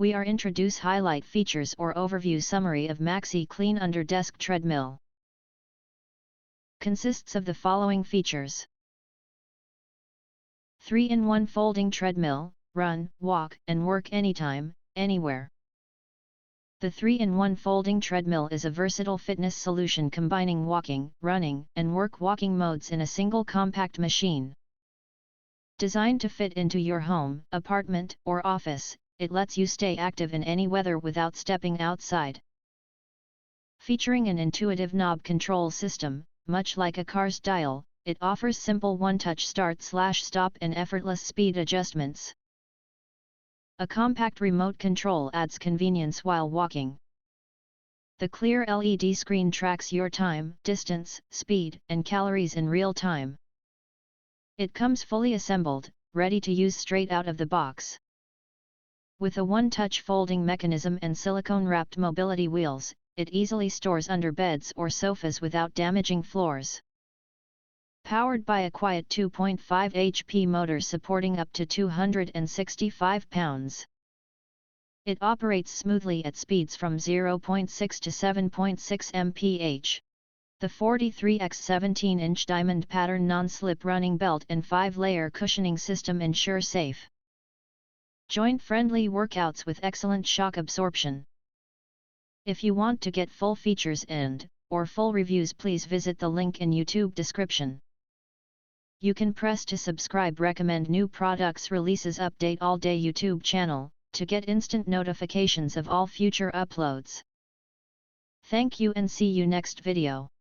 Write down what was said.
we are introduce highlight features or overview summary of Maxxi Clean Under Desk Treadmill. Consists of the following features. 3-in-1 folding treadmill, run, walk, and work anytime, anywhere. The 3-in-1 folding treadmill is a versatile fitness solution combining walking, running, and walking modes in a single compact machine. Designed to fit into your home, apartment, or office, it lets you stay active in any weather without stepping outside. Featuring an intuitive knob control system, much like a car's dial, it offers simple one-touch start/stop and effortless speed adjustments. A compact remote control adds convenience while walking. The clear LED screen tracks your time, distance, speed, and calories in real time. It comes fully assembled, ready to use straight out of the box. With a one-touch folding mechanism and silicone-wrapped mobility wheels, it easily stores under beds or sofas without damaging floors. Powered by a quiet 2.5 HP motor supporting up to 265 pounds. It operates smoothly at speeds from 0.6 to 7.6 mph. The 43x 17-inch diamond pattern non-slip running belt and 5-layer cushioning system ensure safe, joint-friendly workouts with excellent shock absorption. If you want to get full features or full reviews, please visit the link in YouTube description. You can press to subscribe, recommend new products releases, update all day YouTube channel, to get instant notifications of all future uploads. Thank you and see you next video.